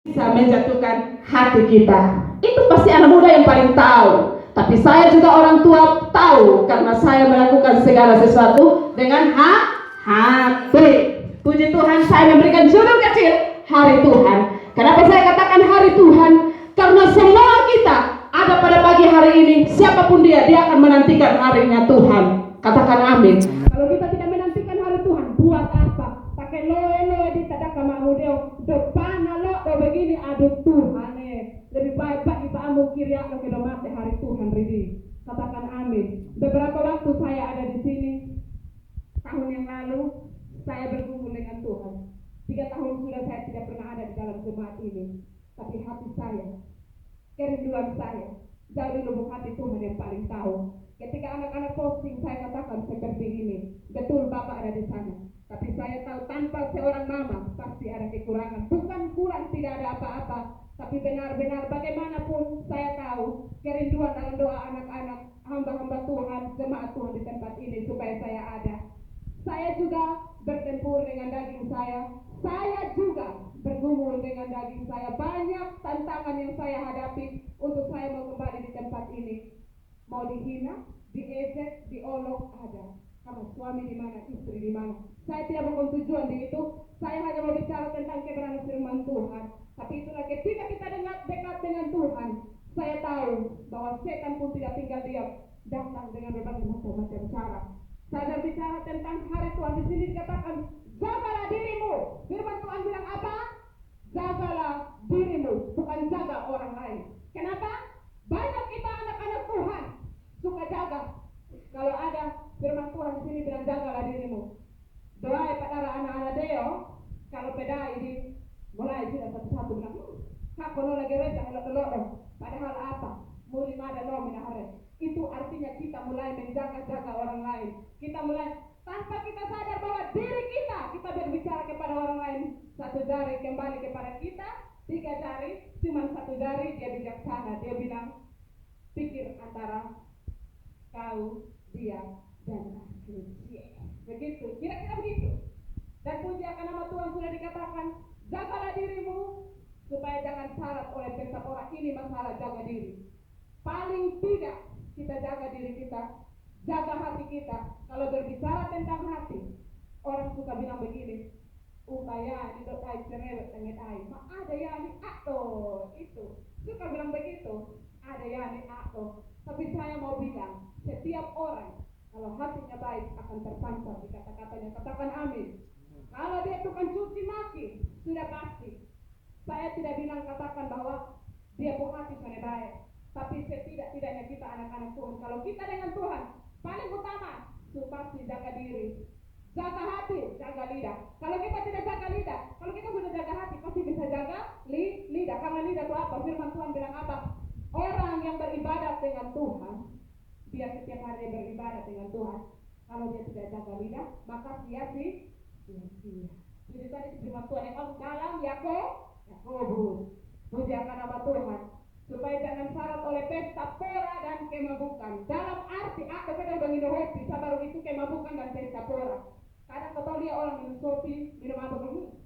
bisa menjatuhkan hati kita. Itu pasti anak muda yang paling tahu. Tapi saya juga orang tua tahu karena saya melakukan segala sesuatu dengan hati. Puji Tuhan, saya memberikan judul kecil Hari Tuhan. Kenapa saya katakan Hari Tuhan? Karena semua kita ada pada pagi hari ini, siapapun dia akan menantikan harinya Tuhan. Katakan amin. Kalau kita tidak menantikan hari Tuhan, buat apa? Pakai loe di tadaka mamudeo depan lo begini, aduh Tuhan lebih baik bagi pamu kiriak lo kedomate hari Tuhan ridi. Katakan amin. Beberapa waktu saya ada di sini, tahun yang lalu saya bergumul dengan Tuhan. 3 tahun sudah saya tidak pernah ada di dalam jemaat ini, tapi hati saya, kerinduan saya jauh di lubuk hati Tuhan yang paling tahu. Ketika anak-anak posting, saya katakan seperti ini, betul Bapak ada di sana, tapi saya tahu tanpa seorang mama pasti ada kekurangan. Bukan kurang, tidak ada apa-apa, tapi benar-benar bagaimanapun saya tahu kerinduan dalam doa anak-anak, hamba-hamba Tuhan, jemaat Tuhan di tempat ini supaya saya ada. Saya juga bertempur dengan daging saya juga bergumul dengan daging saya. Banyak tantangan yang saya hadapi untuk saya mau kembali di tempat ini. Mau dihina, diejek, diolok ada. Karena suami di mana, istri di mana. Saya tidak mau tujuan di itu. Saya hanya mau bicara tentang kebenaran firman Tuhan. Tapi itulah ketika kita dekat dengan Tuhan, saya tahu bahwa setan pun tidak tinggal diam, datang dengan berbagai macam cara. Saya berbicara tentang hari Tuhan. Di sini dikatakan, jagalah dirimu. Firman Tuhan bilang apa? Jagalah dirimu, bukan jaga orang lain. Kenapa? Banyak kita anak-anak Tuhan suka jaga. Kalau ada firman Tuhan di sini bilang jagalah dirimu. Doa pada anak-anak Deo, kalau pedai di mulai sudah satu-satu bilang, hak kono lagi reda elok-elok. Padahal apa? Muri nada no minahare. Itu artinya kita mulai menjaga-jaga orang lain. Kita mulai tanpa kita sadar bahwa diri kita berbicara kepada orang lain. 1 jari kembali kepada kita, 3 jari, cuma 1 jari dia bijaksana. Dia bilang, pikir antara kau, dia, dan aku. Begitu, kira-kira begitu. Dan puji akan nama Tuhan sudah dikatakan, jagalah dirimu supaya jangan syarat oleh pesat orang. Ini masalah jaga diri. Paling tidak kita jaga diri kita, jaga hati kita. Kalau berbicara tentang hati, orang suka bilang begini, upaya di dot ai cerewet dengan ai. Ma ada ya ni atau itu. Suka bilang begitu, ada ya ni atau. Tapi saya mau bilang, setiap orang kalau hatinya baik akan terpancar di kata-katanya. Katakan amin. Kalau dia tukang cuci maki, sudah pasti. Saya tidak bilang katakan bahwa dia pun hati sana baik. Tapi setidak-tidaknya kita anak-anak Tuhan, kalau kita dengan Tuhan, paling utama, pasti jaga diri, jaga hati, jaga lidah. Kalau kita tidak jaga lidah, kalau kita sudah jaga hati, pasti bisa jaga lidah. Karena lidah itu apa? Firman Tuhan bilang apa? Orang yang beribadat dengan Tuhan, dia setiap hari beribadat dengan Tuhan. Kalau dia tidak jaga lidah, maka sia-sia. Jadi tadi firman Tuhan yang dalam Yakobus. Puji akan nama Tuhan. Supaya jangan syarat oleh pesta pora dan kemabukan. Dalam arti aku kadang minum kopi, sabar itu kemabukan dan pesta pora. Kadang kau dia orang minum kopi, minum apa dulu?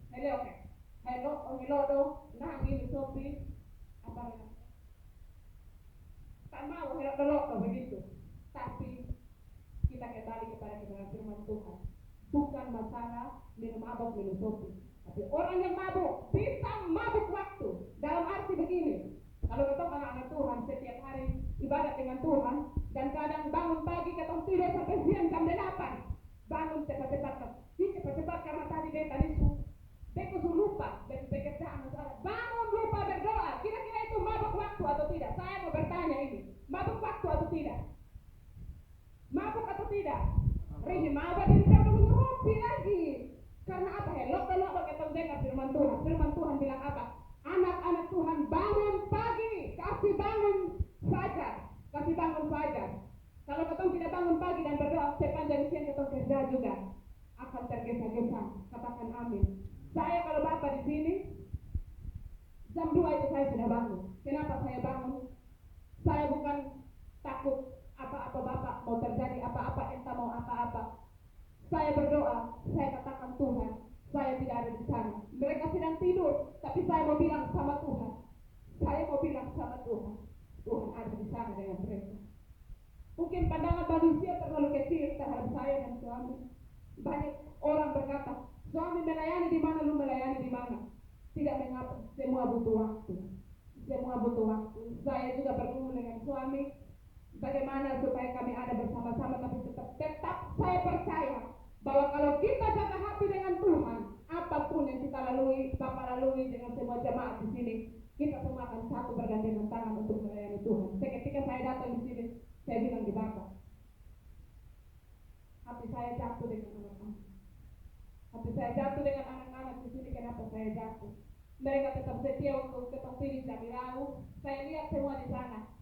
Hello, nah minum kopi, apa namanya? Tak mau hello begitu. Tapi kita kembali kepada kebenaran firman Tuhan. Bukan masalah minum mabuk, minum kopi. Tapi orang yang mabuk bisa mabuk waktu. Dalam arti begini. Kalau ketemu anak-anak Tuhan setiap hari ibadat dengan Tuhan dan kadang bangun pagi ketemu tidur sampai siang jam 8, bangun cepat-cepat karena tadi beko lupa dan pekerjaan bangun lupa berdoa. Kira-kira itu mabuk waktu atau tidak? Saya mau bertanya ini, mabuk waktu atau tidak? Mabuk atau tidak? Rini mabuk dan kita minum kopi lagi. Karena apa? Hello ketemu dengar firman Tuhan. Firman Tuhan bilang apa? Anak-anak Tuhan bangun pagi, kasih bangun fajar. Kalau ketemu tidak bangun pagi dan berdoa sepanjang siang ketemu kerja juga akan tergesa-gesa. Katakan amin. Saya kalau Bapak di sini jam 2 itu saya sudah bangun. Kenapa saya bangun? Saya bukan takut apa-apa Bapak mau terjadi apa-apa, entah mau apa-apa. Saya berdoa, saya katakan Tuhan, Saya tidak ada di sana. Mereka sedang tidur, tapi saya mau bilang sama Tuhan. Saya mau bilang sama Tuhan. Tuhan ada di sana dengan mereka. Mungkin pandangan manusia terlalu kecil terhadap saya dan suami. Banyak orang berkata, suami melayani di mana, lu melayani di mana. Tidak mengapa, semua butuh waktu. Semua butuh waktu. Saya juga bergumul dengan suami. Bagaimana supaya kami ada bersama-sama, tapi tetap saya percaya bahwa kalau kita jaga hati dengan Tuhan, apapun yang kita lalui, Bapak lalui dengan semua jemaat di sini, kita semua akan satu bergandengan tangan untuk melayani Tuhan. Ketika saya datang di sini, saya bilang di Bapak, hati saya jatuh dengan anak-anak. Hati saya jatuh dengan anak-anak di sini. Kenapa saya jatuh? Mereka tetap setia untuk tetap pilih kami lalu. Saya lihat semua di sana.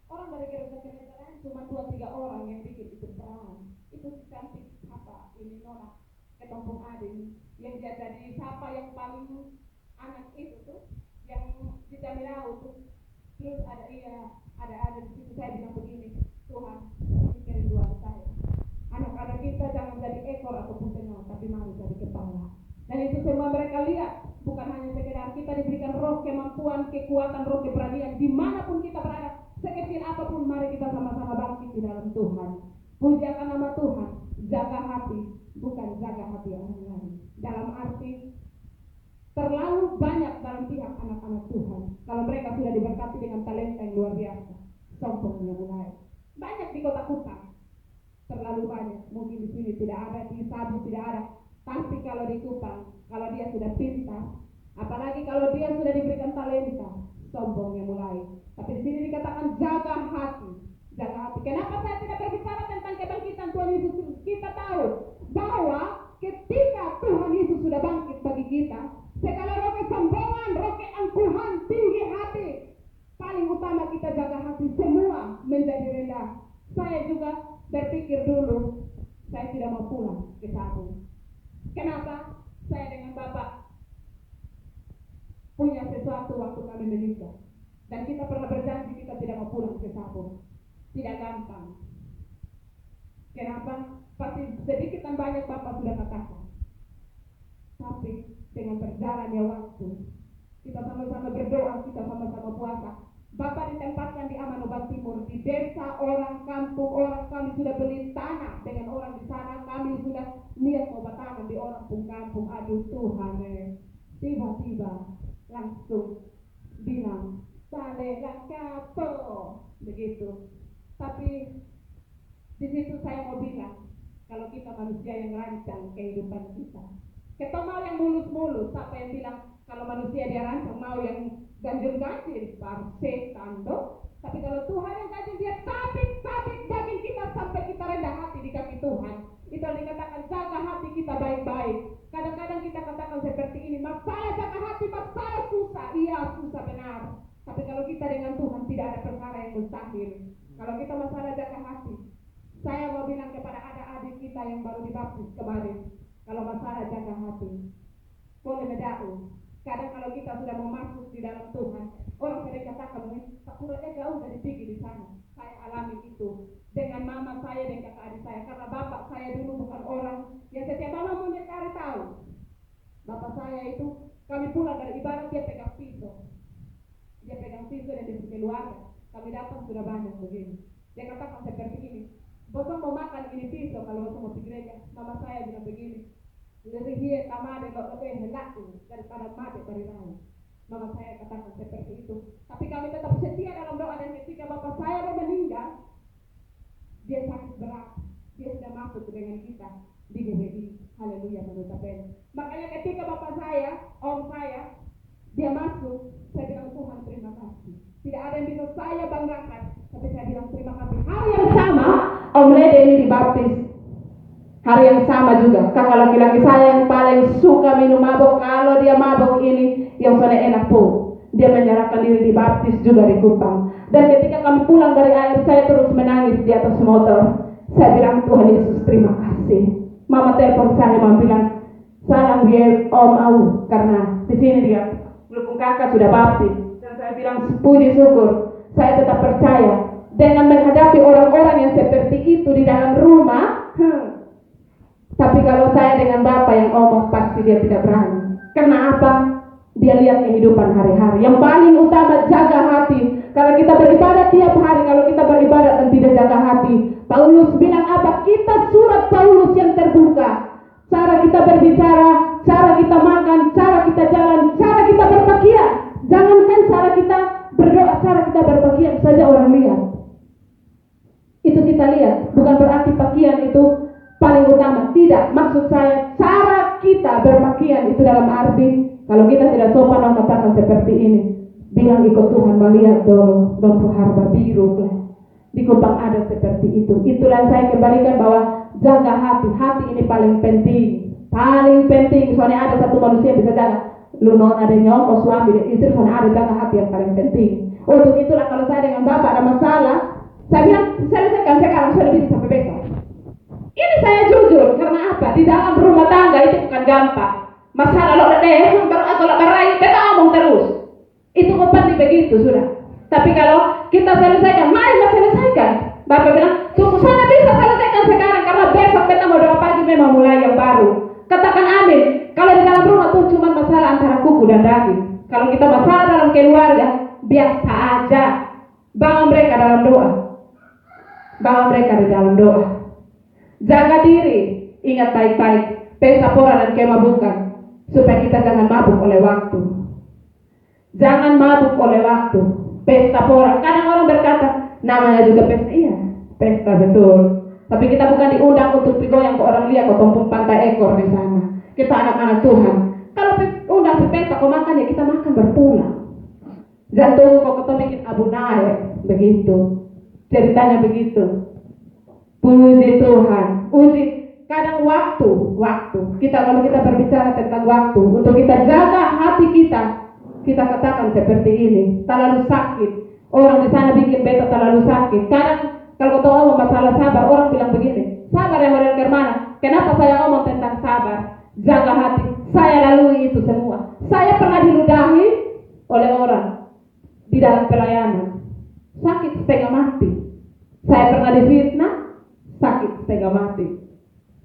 Orang dari gereja-gereja lain cuma 2-3 orang yang bikin itu perawan. Itu si cantik apa ini Nona Ketompong Adin yang dia jadi siapa yang paling anak itu tuh yang di Jamilau tuh. Terus ada di situ. Saya bilang begini, Tuhan ini kerinduan saya. Anak-anak kita jangan jadi ekor ataupun tengah, tapi mari jadi kepala. Dan itu semua mereka lihat. Bukan hanya sekedar kita diberikan roh kemampuan, kekuatan, roh keberanian dimanapun kita berada. Sekecil apapun, mari kita sama-sama bangkit di dalam Tuhan. Pujakan nama Tuhan. Jaga hati, bukan jaga hati orang lain. Dalam arti terlalu banyak dalam pihak anak-anak Tuhan. Kalau mereka sudah diberkati dengan talenta yang luar biasa, sombongnya mulai. Banyak di kota-kota, terlalu banyak. Mungkin di sini tidak ada, di Sabu tidak ada. Tapi kalau di Kupang, kalau dia sudah pintar, apalagi kalau dia sudah diberikan talenta, sombongnya mulai. Tapi di sini dikatakan jaga hati, jaga hati. Kenapa saya tidak berbicara tentang kebangkitan Tuhan Yesus? Kita tahu bahwa ketika Tuhan Yesus sudah bangkit bagi kita, segala roh kesombongan, roh keangkuhan, tinggi hati, paling utama kita jaga hati, semua menjadi rendah. Saya juga berpikir dulu, saya tidak mau pulang ke Sabu. Kenapa? Saya dengan Bapak punya sesuatu waktu kami menikah. Dan kita pernah berjanji kita tidak mau pulang ke Sabu. Tidak gampang. Kenapa? Pasti sedikit dan banyak Bapak sudah katakan. Tapi dengan berjalannya waktu, kita sama-sama berdoa, kita sama-sama puasa. Bapak ditempatkan di Amanoban Timur, di desa orang kampung, orang kami sudah beli tanah dengan orang di sana, kami sudah niat mau bertanam di orang kampung. Aduh Tuhan, tiba-tiba langsung bilang, salela kapo, begitu. Tapi di situ saya mau bilang, kalau kita manusia yang rancang kehidupan kita, kita mau yang mulus-mulus, siapa yang bilang kalau manusia dia rancang mau yang ganjil-ganjil, baru setan dong. Tapi kalau Tuhan yang ganjil, dia sabit daging kita sampai kita rendah hati di kaki Tuhan. Itu yang dikatakan jaga hati kita baik-baik. Kadang-kadang kita katakan seperti ini, masalah jaga hati, masalah susah. Iya susah benar. Tapi kalau kita dengan Tuhan tidak ada perkara yang mustahil. Kalau kita masalah jaga hati, saya mau bilang kepada adik-adik kita yang baru dibaptis kemarin, kalau masalah jaga hati, boleh medau. Kadang kalau kita sudah mau masuk di dalam Tuhan, orang sering katakan, takutnya jauh dari tinggi di sana. Saya alami itu dengan mama saya dan kakak adik saya, karena bapak saya dulu bukan orang yang setiap malam mau cari tahu. Bapak saya itu, kami pulang dari ibarat dia pegang pisau dan dia keluarga. Kami datang sudah banyak begini. Dia katakan seperti ini, bosong mau makan ini pisau kalau bosong mau pergi gereja. Mama saya bilang begini, lebih dia tamade lo lebih helaku daripada mati berirai. Mama saya katakan seperti itu. Tapi kami tetap setia dalam doa, dan ketika bapak saya mau meninggal, dia sakit berat, dia sudah masuk dengan kita di GBI. Haleluya, mengucapkan. Makanya ketika bapak saya, om saya, dia masuk, saya bilang Tuhan terima kasih. Tidak ada yang bisa saya banggakan, tapi saya bilang terima kasih. Hari yang sama, Om Lede ini dibaptis. Hari yang sama juga, kakak laki-laki saya yang paling suka minum mabok. Kalau dia mabok ini, yang sana enak pun. Dia menyerahkan diri dibaptis juga di Kupang. Dan ketika kami pulang dari air, saya terus menangis di atas motor. Saya bilang Tuhan Yesus terima kasih. Mama telepon saya, mama bilang salam biar Om Au, karena di sini dia belum kakak sudah baptis. Dan saya bilang puji syukur, saya tetap percaya dengan menghadapi orang-orang yang seperti itu di dalam rumah. Tapi Tapi kalau saya dengan Bapak yang omong, pasti dia tidak berani. Karena apa? Dia lihat kehidupan hari-hari. Yang paling utama, jaga hati. Kalau kita beribadah tiap hari, kalau kita beribadah dan tidak jaga hati, Paulus bilang apa? Kita surat Paulus yang terbuka. Cara kita berbicara, cara kita makan, cara kita jalan, cara kita berpakaian. Jangankan cara kita berdoa, cara kita berpakaian saja orang lihat. Itu kita lihat. Bukan berarti pakaian itu paling utama. Tidak. Maksud saya, cara kita berpakaian itu dalam arti, kalau kita tidak sopan orang katakan seperti ini, bilang ikut Tuhan melihat dong harba biru lah. Di Kupang ada seperti itu. Itulah saya kembalikan bahwa jaga hati. Hati ini paling penting. Paling penting. Soalnya ada satu manusia bisa jaga. Lu non ada nyokok suami dan istri, soalnya ada jaga hati yang paling penting. Untuk itulah kalau saya dengan Bapak ada masalah, saya bilang selesaikan sekarang, sudah bisa sampai besok. Ini saya jujur. Karena apa? Di dalam rumah tangga itu bukan gampang. Masalah lo baru aku berai, kita ngomong terus. Itu pasti begitu sudah. Tapi kalau kita selesaikan, mari kita selesaikan. Bapak bilang, tunggu sana bisa selesaikan sekarang karena besok kita mau doa pagi memang mulai yang baru. Katakan amin. Kalau di dalam rumah tuh cuma masalah antara kuku dan daging. Kalau kita masalah dalam keluarga, biasa aja. Bawa mereka dalam doa. Bawa mereka di dalam doa. Jaga diri. Ingat baik-baik. Pesta pora dan kemabukan. Supaya kita jangan mabuk oleh waktu. Jangan mabuk oleh waktu. Pesta pora. Kadang orang berkata, namanya juga pesta. Iya, pesta betul. Tapi kita bukan diundang untuk goyang ke orang lihat atau tumpung pantai ekor di sana. Kita anak-anak Tuhan. Kalau undang ke pesta, kau makan ya kita makan berpulang. Jangan tunggu kau ketemu bikin abu naik. Begitu. Ceritanya begitu. Puji Tuhan. Puji. Kadang waktu. Kalau kita berbicara tentang waktu, untuk kita jaga hati kita katakan seperti ini, terlalu sakit. Orang di sana bikin beta terlalu sakit. Kadang kalau kau tahu masalah sabar, orang bilang begini, sabar yang model kemana? Kenapa saya ngomong tentang sabar? Jaga hati. Saya lalui itu semua. Saya pernah diludahi oleh orang di dalam pelayanan, sakit setengah mati. Saya pernah difitnah, sakit setengah mati.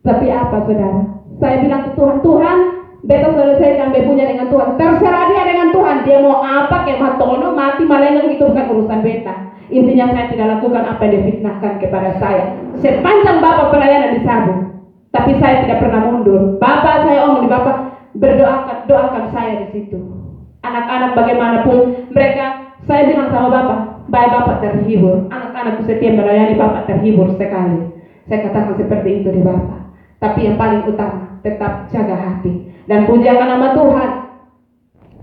Tapi apa saudara? Saya bilang ke Tuhan, Tuhan, beta selesaikan bepunya dengan Tuhan. Terserah dia dengan Tuhan. Dia mau apa, kayak matono, mati, malaikat, itu bukan urusan beta. Intinya saya tidak lakukan apa yang difitnahkan kepada saya. Sepanjang Bapak pelayanan disabung. Tapi saya tidak pernah mundur. Bapak saya omong di Bapak, doakan saya di situ. Anak-anak bagaimanapun mereka, saya bilang sama Bapak, baik Bapak terhibur. Anak-anakku setiap melayani Bapak terhibur sekali. Saya katakan seperti itu di Bapak. Tapi yang paling utama, tetap jaga hati. Dan pujikan nama Tuhan.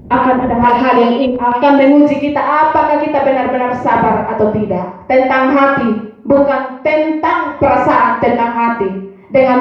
Akan ada hal-hal yang akan menguji kita, apakah kita benar-benar sabar atau tidak. Tentang hati, bukan tentang perasaan, tentang hati. Dengan